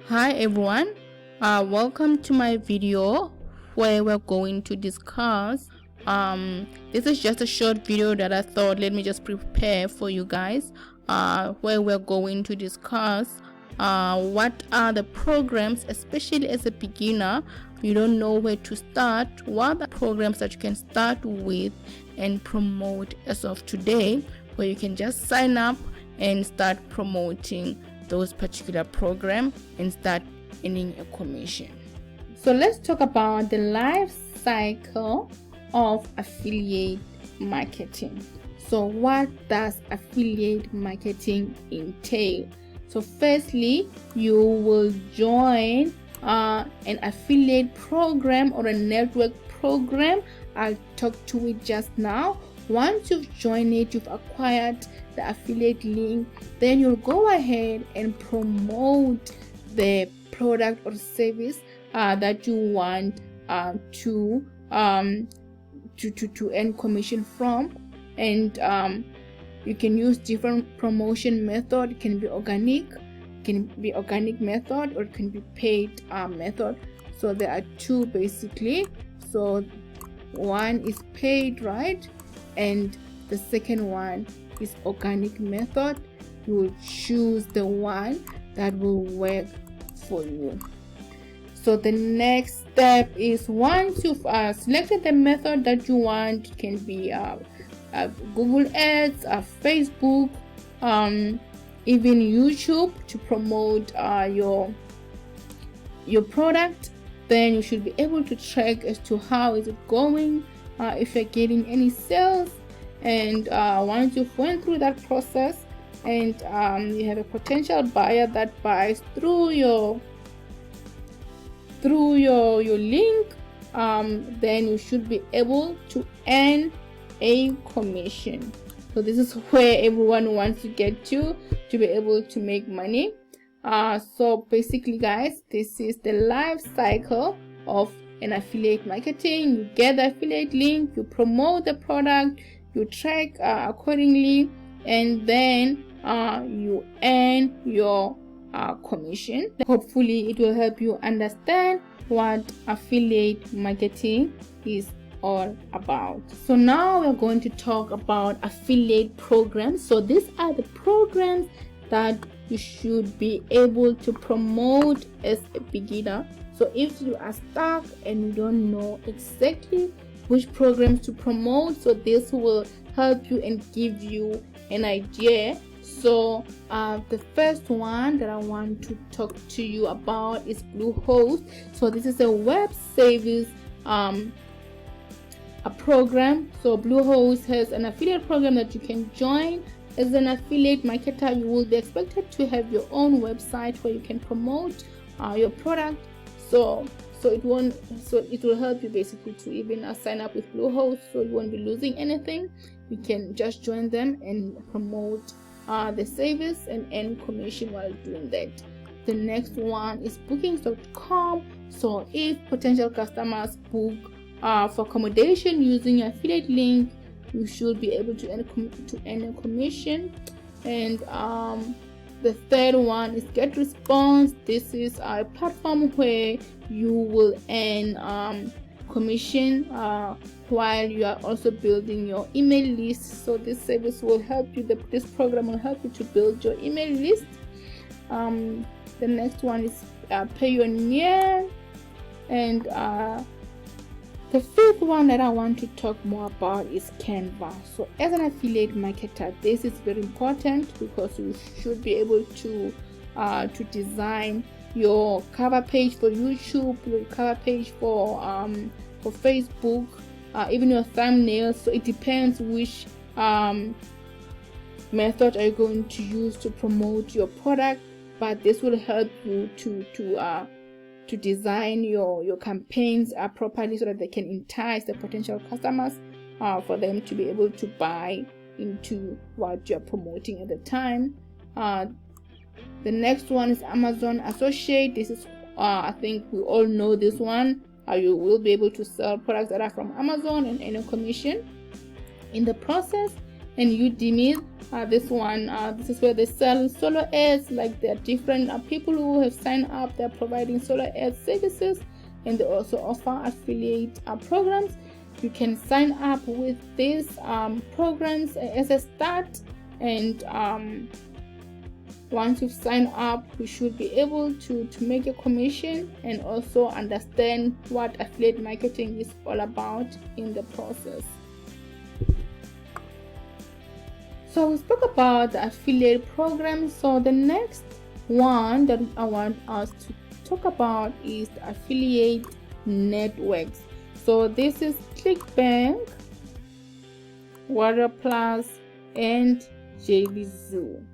Hi everyone, welcome to my video where we're going to discuss this is just a short video that I thought let me just prepare for you guys, where we're going to discuss what are the programs, especially as a beginner you don't know where to start, what are the programs that you can start with and promote as of today, where you can just sign up and start promoting those particular program and start earning a commission. So let's talk about the life cycle of affiliate marketing. So what does affiliate marketing entail? So firstly, you will join an affiliate program or a network program. I'll talk to it just now. Once you've joined it, you've acquired the affiliate link, then you'll go ahead and promote the product or service that you want to earn commission from. And you can use different promotion method. It can be organic, method, or it can be paid method. So there are two basically. So one is paid, right? And the second one is organic method. You will choose the one that will work for you. So the next step is, once you've selected the method that you want, it can be Google Ads, Facebook, even YouTube to promote your product. Then you should be able to track as to how is it going, if you're getting any sales. And once you've went through that process and you have a potential buyer that buys through your link, then you should be able to earn a commission. So this is where everyone wants to get to be able to make money. So basically guys, this is the life cycle of an affiliate marketing. You get the affiliate link, you promote the product, you track accordingly, and then you earn your commission. Hopefully it will help you understand what affiliate marketing is all about. So now we're going to talk about affiliate programs. So these are the programs that you should be able to promote as a beginner. So if you are stuck and you don't know exactly which programs to promote, so this will help you and give you an idea. So the first one that I want to talk to you about is Bluehost. So this is a web service a program. So Bluehost has an affiliate program that you can join. As an affiliate marketer, you will be expected to have your own website where you can promote your product. So it will help you basically to even sign up with Bluehost, so you won't be losing anything. You can just join them and promote the service and earn commission while doing that. The next one is bookings.com. So if potential customers book for accommodation using your affiliate link, you should be able to earn a commission. And the third one is GetResponse. This is a platform where you will earn commission while you are also building your email list. So this service will help you, this program will help you to build your email list. The next one is Payoneer. And the fifth one that I want to talk more about is Canva. So as an affiliate marketer, this is very important because you should be able to design your cover page for YouTube, your cover page for Facebook, even your thumbnails. So it depends which method are you going to use to promote your product, but this will help you to design your campaigns properly so that they can entice the potential customers for them to be able to buy into what you're promoting at the time. The next one is Amazon Associate. This is I think we all know this one. You will be able to sell products that are from Amazon and earn a commission in the process. and Udemy. This one, this is where they sell solo ads. Like, there are different people who have signed up. They're providing solo ad services, and they also offer affiliate programs. You can sign up with these programs as a start, and once you've signed up, you should be able to make a commission and also understand what affiliate marketing is all about in the process. So we spoke about the affiliate program. So the next one that I want us to talk about is the affiliate networks. So this is ClickBank, Warrior Plus, and JVZoo.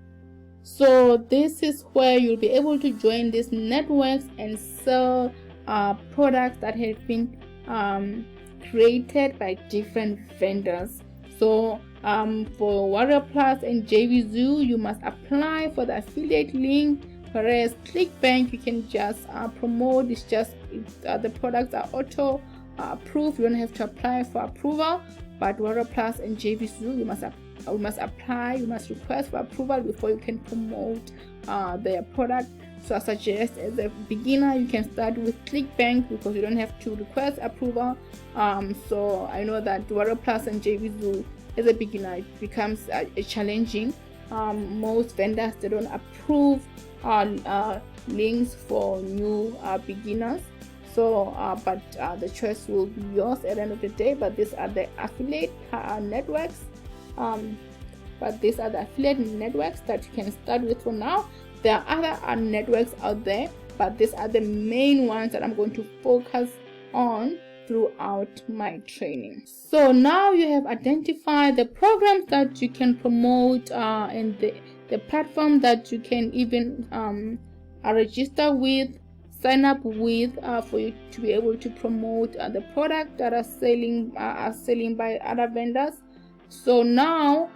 So this is where you'll be able to join these networks and sell products that have been created by different vendors. So for Warrior Plus and JVZoo, you must apply for the affiliate link, whereas ClickBank, you can just promote. It's just the products are auto approved. You don't have to apply for approval. But Warrior Plus and JVZoo, you must apply, you must request for approval before you can promote their product. So I suggest, as a beginner, you can start with ClickBank because you don't have to request approval. So I know that Warrior Plus and JVZoo, as a beginner, it becomes challenging. Most vendors, they don't approve links for new beginners. So but the choice will be yours at the end of the day. But these are the affiliate networks. But these are the affiliate networks that you can start with for now. There are other networks out there, but these are the main ones that I'm going to focus on throughout my training. So now you have identified the programs that you can promote and the platform that you can even register with, sign up with, for you to be able to promote the product that are selling by other vendors. So now,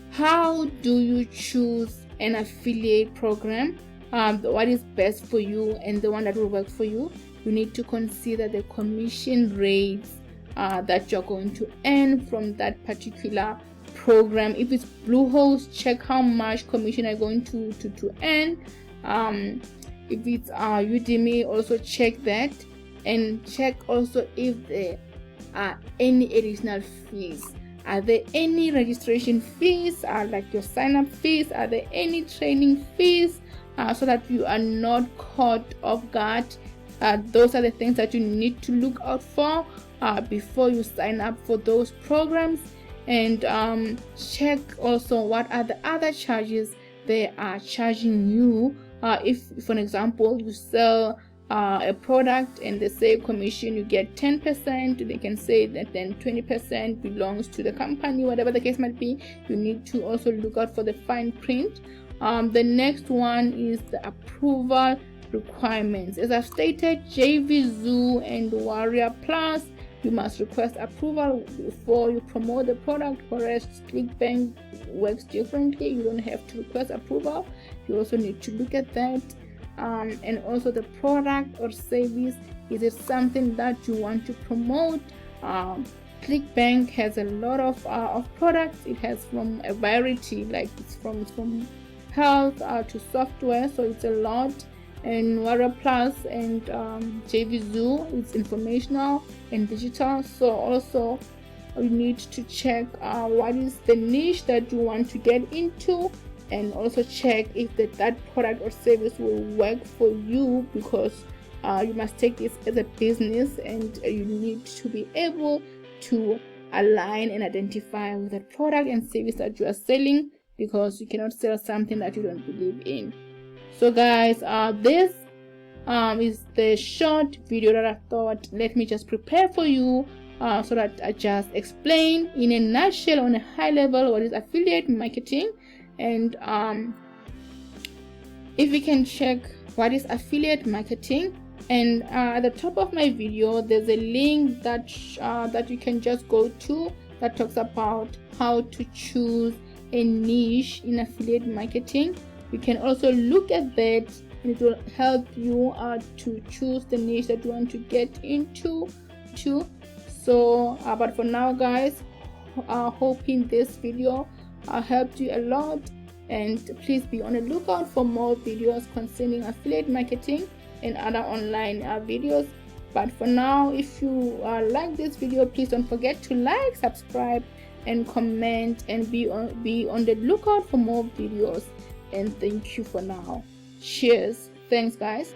how do you choose an affiliate program? What is best for you and the one that will work for you? You need to consider the commission rates that you're going to earn from that particular program. If it's Bluehost, check how much commission you're going to earn. If it's Udemy, also check that, and check also if there are any additional fees. Are there any registration fees, like your sign-up fees? Are there any training fees, so that you are not caught off guard? Those are the things that you need to look out for before you sign up for those programs. And check also what are the other charges they are charging you. If for an example, you sell a product and they say commission, you get 10%, they can say that then 20% belongs to the company, whatever the case might be. You need to also look out for the fine print. The next one is the approval requirements. As I've stated, JVZoo and Warrior Plus, you must request approval before you promote the product, whereas ClickBank works differently. You don't have to request approval. You also need to look at that. And also the product or service, is it something that you want to promote? ClickBank has a lot of products. It has from a variety, like it's from health to software, so it's a lot. And Warrior Plus and JVZoo, it's informational and digital. So also you need to check what is the niche that you want to get into, and also check if that product or service will work for you, because you must take this as a business, and you need to be able to align and identify with the product and service that you are selling, because you cannot sell something that you don't believe in. So guys, this is the short video that I thought, let me just prepare for you, so that I just explain in a nutshell, on a high level, what is affiliate marketing. And if you can check what is affiliate marketing, and at the top of my video there's a link that you can just go to, that talks about how to choose a niche in affiliate marketing. You can also look at that, and it will help you to choose the niche that you want to get into too. So but for now guys, hoping this video helped you a lot, and please be on the lookout for more videos concerning affiliate marketing and other online videos. But for now, if you like this video, please don't forget to like, subscribe, and comment, and be on the lookout for more videos. And thank you for now. Cheers. Thanks, guys.